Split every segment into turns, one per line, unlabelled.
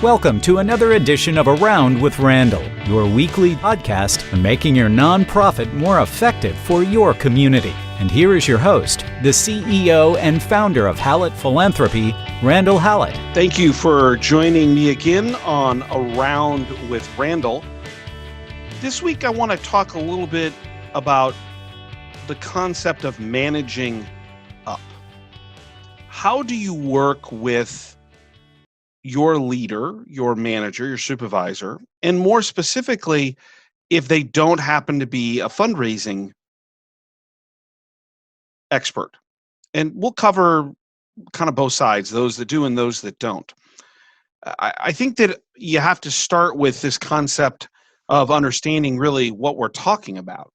Welcome to another edition of Around with Randall, your weekly podcast on making your nonprofit more effective for your community. And here is your host, the CEO and founder of Hallett Philanthropy, Randall Hallett.
Thank you for joining me again on Around with Randall. This week I want to talk a little bit about the concept of managing up. How do you work with your leader, your manager, your supervisor, and more specifically, if they don't happen to be a fundraising expert? And we'll cover kind of both sides, those that do and those that don't. I think that you have to start with this concept of understanding really what we're talking about.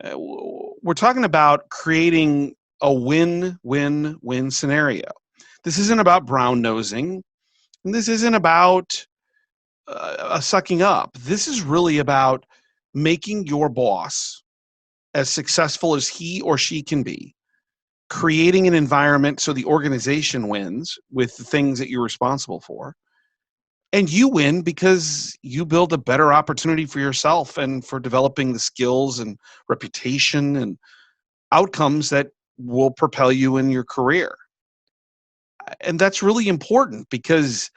We're talking about creating a win-win-win scenario. This isn't about brown-nosing. And this isn't about sucking up. This is really about making your boss as successful as he or she can be, creating an environment so the organization wins with the things that you're responsible for, and you win because you build a better opportunity for yourself and for developing the skills and reputation and outcomes that will propel you in your career. And that's really important because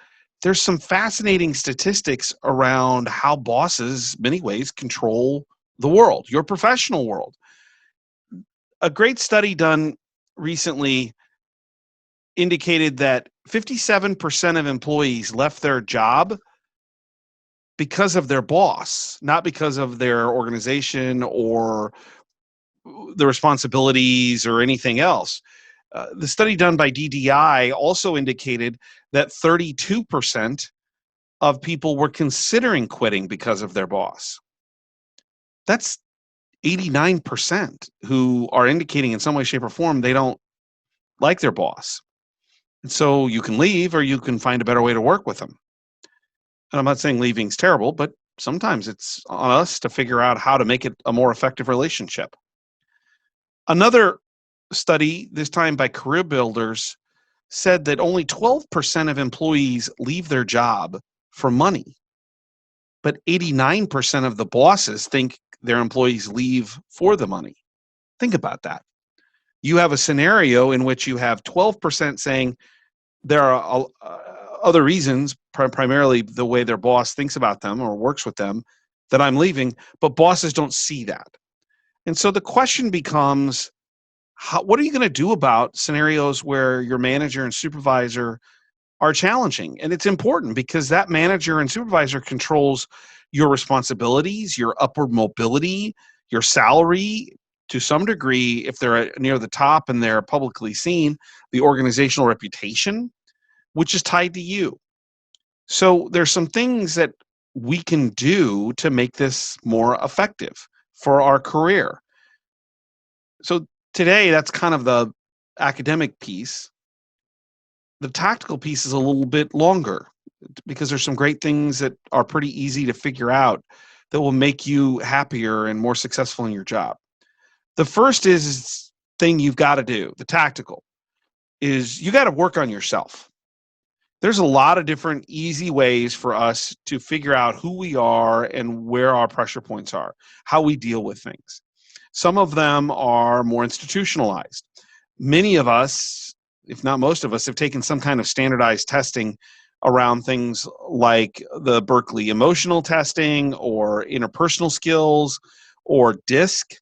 there's some fascinating statistics around how bosses, many ways, control the world, your professional world. A great study done recently indicated that 57% of employees left their job because of their boss, not because of their organization or the responsibilities or anything else. The study done by DDI also indicated that 32% of people were considering quitting because of their boss. That's 89% who are indicating in some way, shape, or form they don't like their boss. And so you can leave or you can find a better way to work with them. And I'm not saying leaving's terrible, but sometimes it's on us to figure out how to make it a more effective relationship. Another study, this time by Career Builders, said that only 12% of employees leave their job for money, but 89% of the bosses think their employees leave for the money. Think about that. You have a scenario in which you have 12% saying there are other reasons, primarily the way their boss thinks about them or works with them, that I'm leaving, but bosses don't see that. And so the question becomes, what are you going to do about scenarios where your manager and supervisor are challenging? And it's important because that manager and supervisor controls your responsibilities, your upward mobility, your salary, to some degree, if they're near the top and they're publicly seen, the organizational reputation, which is tied to you. So there's some things that we can do to make this more effective for our career. So today, that's kind of the academic piece. The tactical piece is a little bit longer because there's some great things that are pretty easy to figure out that will make you happier and more successful in your job. The first thing you've got to do, the tactical, is you got to work on yourself. There's a lot of different easy ways for us to figure out who we are and where our pressure points are, how we deal with things. Some of them are more institutionalized. Many of us, if not most of us, have taken some kind of standardized testing around things like the Berkeley emotional testing or interpersonal skills or DISC,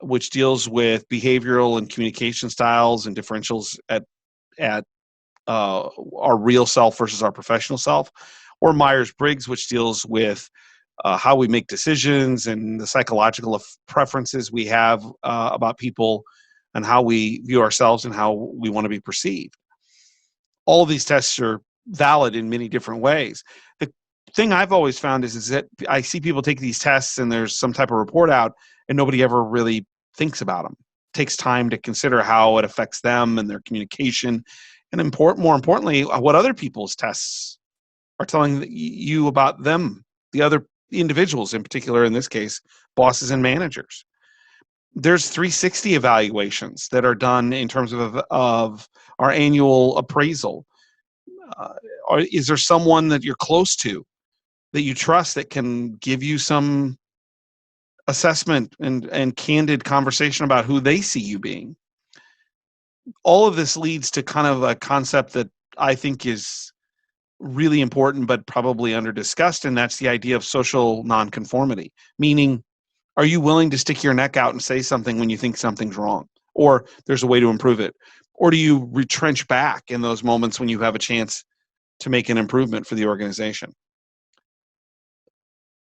which deals with behavioral and communication styles and differentials at our real self versus our professional self, or Myers-Briggs, which deals with how we make decisions and the psychological preferences we have about people and how we view ourselves and how we want to be perceived. All of these tests are valid in many different ways. The thing I've always found is that I see people take these tests and there's some type of report out and nobody ever really thinks about them. It takes time to consider how it affects them and their communication, and more importantly, what other people's tests are telling you about them, the other individuals in particular, in this case, bosses and managers. There's 360 evaluations that are done in terms of our annual appraisal. Or is there someone that you're close to that you trust that can give you some assessment and candid conversation about who they see you being? All of this leads to kind of a concept that I think is really important but probably under discussed, and that's the idea of social nonconformity. Meaning, are you willing to stick your neck out and say something when you think something's wrong or there's a way to improve it? Or do you retrench back in those moments when you have a chance to make an improvement for the organization?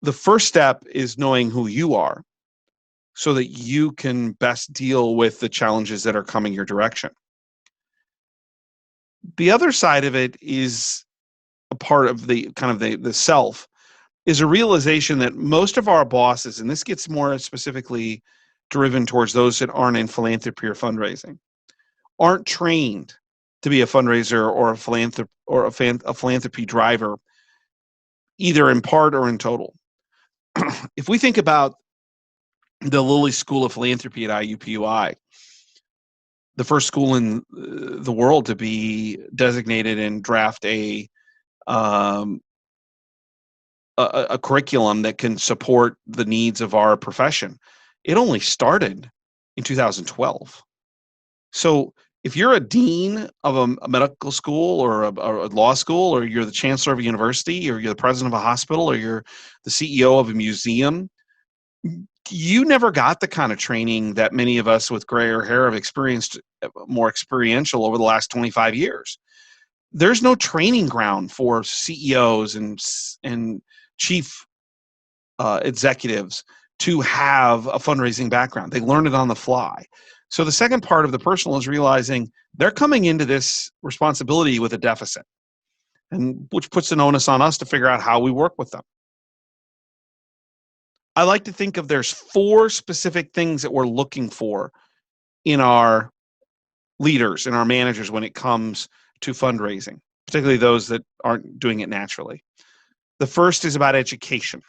The first step is knowing who you are so that you can best deal with the challenges that are coming your direction. The other side of it is a part of the kind of the self, is a realization that most of our bosses, and this gets more specifically driven towards those that aren't in philanthropy or fundraising, aren't trained to be a fundraiser or a philanthropy driver, either in part or in total. If we think about the Lilly School of Philanthropy at IUPUI, the first school in the world to be designated and draft um, a curriculum that can support the needs of our profession, it only started in 2012. So if you're a dean of a medical school or a law school, or you're the chancellor of a university, or you're the president of a hospital, or you're the CEO of a museum, you never got the kind of training that many of us with grayer hair have experienced, more experiential over the last 25 years. There's no training ground for CEOs and chief executives to have a fundraising background. They learn it on the fly. So the second part of the personal is realizing they're coming into this responsibility with a deficit, and which puts an onus on us to figure out how we work with them. I like to think of there's 4 specific things that we're looking for in our leaders and our managers when it comes to fundraising, particularly those that aren't doing it naturally. The first is about education.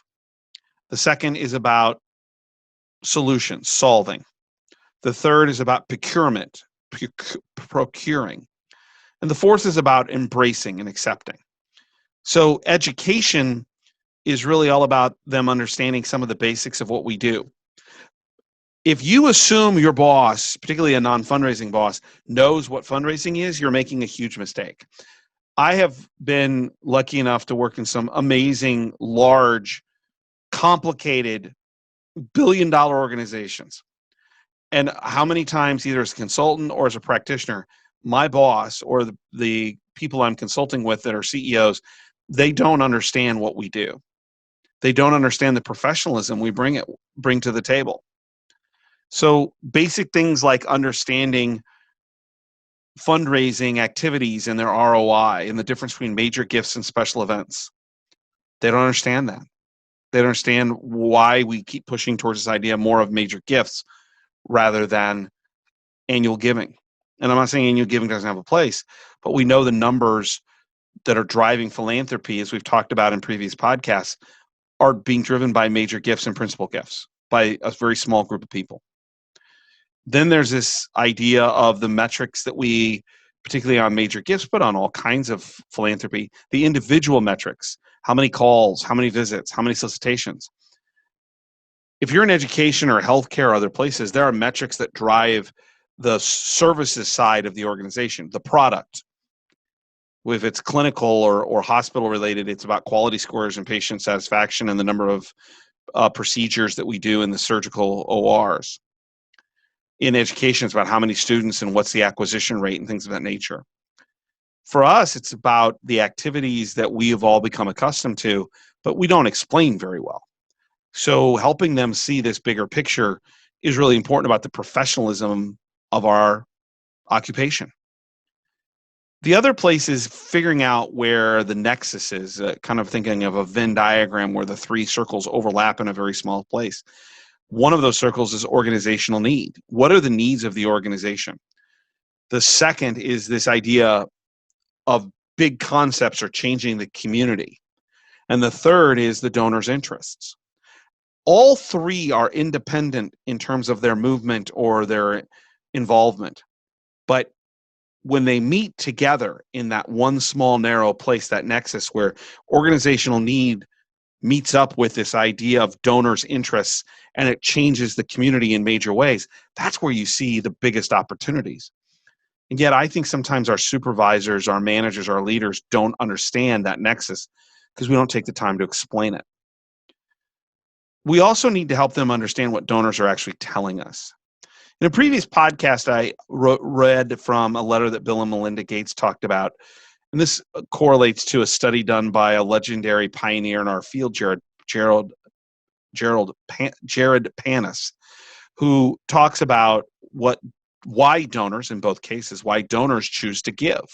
The second is about solutions, solving. The third is about procurement, procuring. And the fourth is about embracing and accepting. So education is really all about them understanding some of the basics of what we do. If you assume your boss, particularly a non-fundraising boss, knows what fundraising is, you're making a huge mistake. I have been lucky enough to work in some amazing, large, complicated, billion-dollar organizations. And how many times, either as a consultant or as a practitioner, my boss or the people I'm consulting with that are CEOs, they don't understand what we do. They don't understand the professionalism we bring to the table. So basic things like understanding fundraising activities and their ROI and the difference between major gifts and special events. They don't understand that. They don't understand why we keep pushing towards this idea more of major gifts rather than annual giving. And I'm not saying annual giving doesn't have a place, but we know the numbers that are driving philanthropy, as we've talked about in previous podcasts, are being driven by major gifts and principal gifts by a very small group of people. Then there's this idea of the metrics that we, particularly on major gifts, but on all kinds of philanthropy, the individual metrics, how many calls, how many visits, how many solicitations. If you're in education or healthcare or other places, there are metrics that drive the services side of the organization, the product. If it's clinical or hospital related, it's about quality scores and patient satisfaction and the number of procedures that we do in the surgical ORs. In education, it's about how many students and what's the acquisition rate and things of that nature. For us, it's about the activities that we have all become accustomed to, but we don't explain very well. So helping them see this bigger picture is really important about the professionalism of our occupation. The other place is figuring out where the nexus is, kind of thinking of a Venn diagram where the 3 circles overlap in a very small place. One of those circles is organizational need. What are the needs of the organization? The second is this idea of big concepts are changing the community. And the third is the donor's interests. All 3 are independent in terms of their movement or their involvement. But when they meet together in that one small narrow place, that nexus where organizational need meets up with this idea of donors' interests and it changes the community in major ways, that's where you see the biggest opportunities. And yet, I think sometimes our supervisors, our managers, our leaders don't understand that nexus because we don't take the time to explain it. We also need to help them understand what donors are actually telling us. In a previous podcast, I read from a letter that Bill and Melinda Gates talked about, and this correlates to a study done by a legendary pioneer in our field, Jared Panis, who talks about why donors, in both cases, why donors choose to give.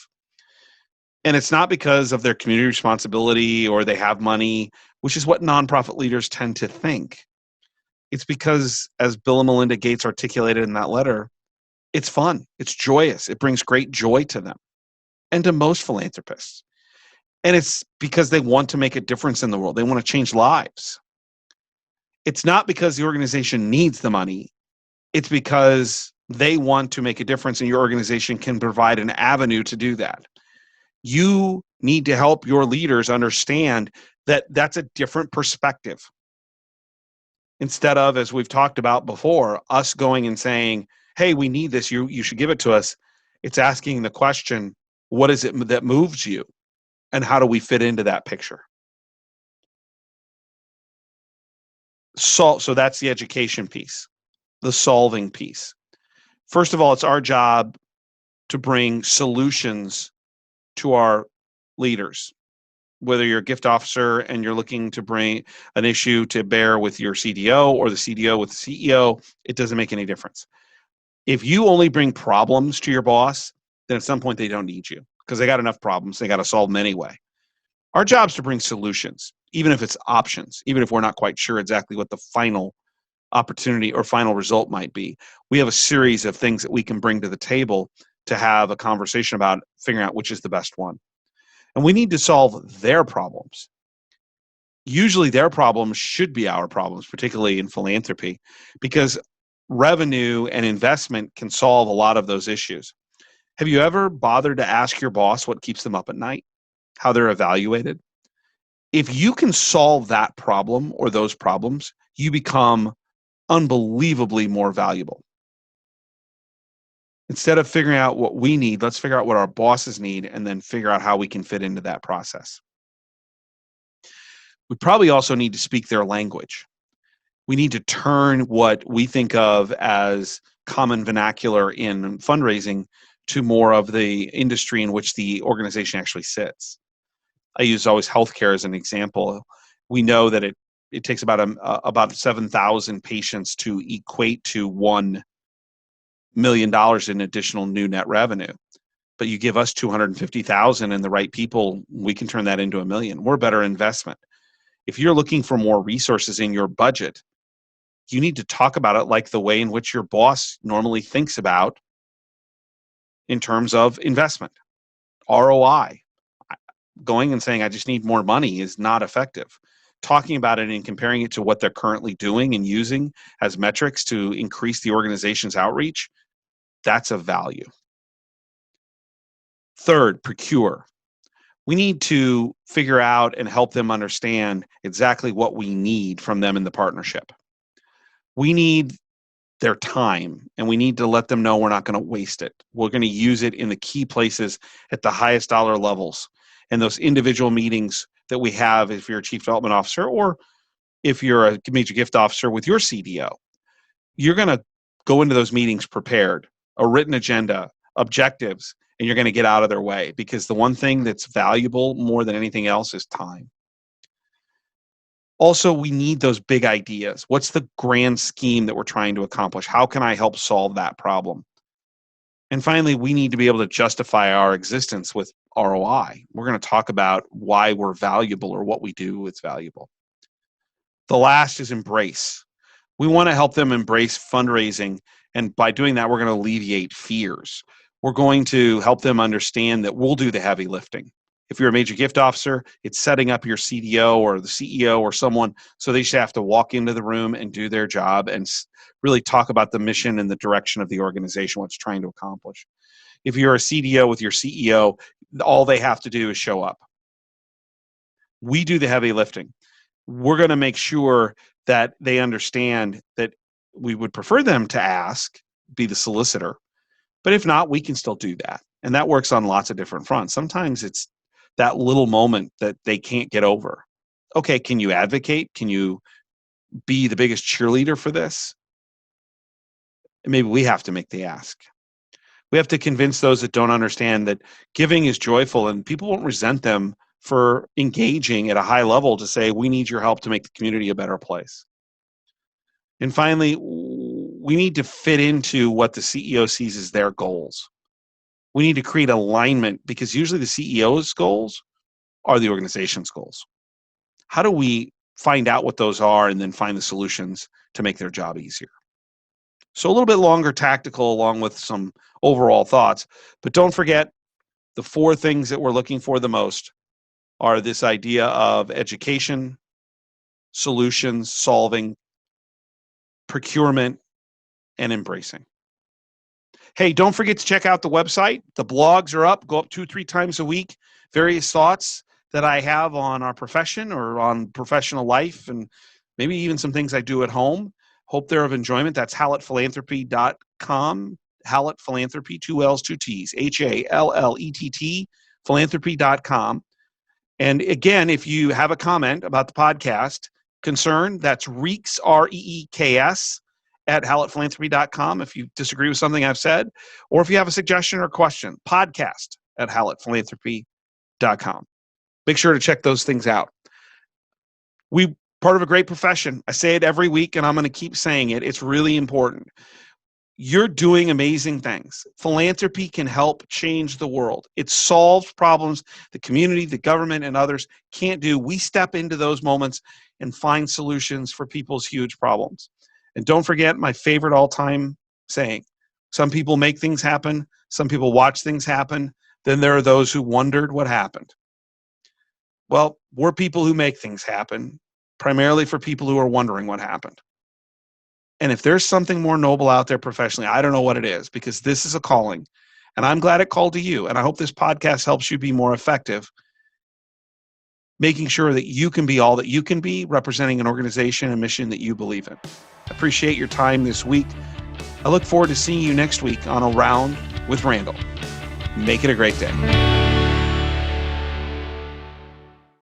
And it's not because of their community responsibility or they have money, which is what nonprofit leaders tend to think. It's because, as Bill and Melinda Gates articulated in that letter, it's fun, it's joyous, it brings great joy to them and to most philanthropists. And it's because they want to make a difference in the world. They want to change lives. It's not because the organization needs the money. It's because they want to make a difference and your organization can provide an avenue to do that. You need to help your leaders understand that that's a different perspective. Instead of, as we've talked about before, us going and saying, hey, we need this, you should give it to us. It's asking the question, what is it that moves you? And how do we fit into that picture? So that's the education piece, the solving piece. First of all, it's our job to bring solutions to our leaders. Whether you're a gift officer and you're looking to bring an issue to bear with your CDO or the CDO with the CEO, it doesn't make any difference. If you only bring problems to your boss, then at some point they don't need you because they got enough problems. They got to solve them anyway. Our job is to bring solutions, even if it's options, even if we're not quite sure exactly what the final opportunity or final result might be. We have a series of things that we can bring to the table to have a conversation about figuring out which is the best one. And we need to solve their problems. Usually their problems should be our problems, particularly in philanthropy, because revenue and investment can solve a lot of those issues. Have you ever bothered to ask your boss what keeps them up at night? How they're evaluated? If you can solve that problem or those problems, you become unbelievably more valuable. Instead of figuring out what we need, let's figure out what our bosses need and then figure out how we can fit into that process. We probably also need to speak their language. We need to turn what we think of as common vernacular in fundraising to more of the industry in which the organization actually sits. I use always healthcare as an example. We know that it takes about 7,000 patients to equate to $1 million in additional new net revenue. But you give us 250,000 and the right people, we can turn that into $1 million. We're a better investment. If you're looking for more resources in your budget, you need to talk about it like the way in which your boss normally thinks about in terms of investment, ROI. Going and saying, I just need more money is not effective. Talking about it and comparing it to what they're currently doing and using as metrics to increase the organization's outreach, that's of value. Third, procure. We need to figure out and help them understand exactly what we need from them in the partnership. We need their time, and we need to let them know we're not going to waste it. We're going to use it in the key places at the highest dollar levels. And those individual meetings that we have, if you're a chief development officer or if you're a major gift officer with your CDO, you're going to go into those meetings prepared, a written agenda, objectives, and you're going to get out of their way because the one thing that's valuable more than anything else is time. Also, we need those big ideas. What's the grand scheme that we're trying to accomplish? How can I help solve that problem? And finally, we need to be able to justify our existence with ROI. We're going to talk about why we're valuable or what we do is valuable. The last is embrace. We want to help them embrace fundraising. And by doing that, we're going to alleviate fears. We're going to help them understand that we'll do the heavy lifting. If you're a major gift officer, it's setting up your CDO or the CEO or someone so they just have to walk into the room and do their job and really talk about the mission and the direction of the organization, what it's trying to accomplish. if you're a CDO with your CEO, all they have to do is show up. We do the heavy lifting. We're going to make sure that they understand that we would prefer them to ask, be the solicitor. But if not, we can still do that. And that works on lots of different fronts. Sometimes it's that little moment that they can't get over. Okay, can you advocate? Can you be the biggest cheerleader for this? And maybe we have to make the ask. We have to convince those that don't understand that giving is joyful, and people won't resent them for engaging at a high level to say, we need your help to make the community a better place. And finally, we need to fit into what the CEO sees as their goals. We need to create alignment, because usually the CEO's goals are the organization's goals. How do we find out what those are and then find the solutions to make their job easier? So a little bit longer tactical along with some overall thoughts, but don't forget the 4 things that we're looking for the most are this idea of education, solutions, solving, procurement, and embracing. Hey, don't forget to check out the website. The blogs are up. Go up 2-3 times a week. Various thoughts that I have on our profession or on professional life, and maybe even some things I do at home. Hope they're of enjoyment. That's hallettphilanthropy.com. Hallett Philanthropy, 2 L's, 2 T's, HALLETT, philanthropy.com. And again, if you have a comment about the podcast, concern, that's Reeks, REEKS, at hallettphilanthropy.com if you disagree with something I've said, or if you have a suggestion or question, podcast at hallettphilanthropy.com. Make sure to check those things out. We part of a great profession. I say it every week, and I'm going to keep saying it. It's really important. You're doing amazing things. Philanthropy can help change the world. It solves problems the community, the government, and others can't do. We step into those moments and find solutions for people's huge problems. And don't forget my favorite all-time saying, some people make things happen, some people watch things happen, then there are those who wondered what happened. Well, we're people who make things happen, primarily for people who are wondering what happened. And if there's something more noble out there professionally, I don't know what it is, because this is a calling. And I'm glad it called to you. And I hope this podcast helps you be more effective, making sure that you can be all that you can be, representing an organization and mission that you believe in. I appreciate your time this week. I look forward to seeing you next week on Around with Randall. Make it a great day.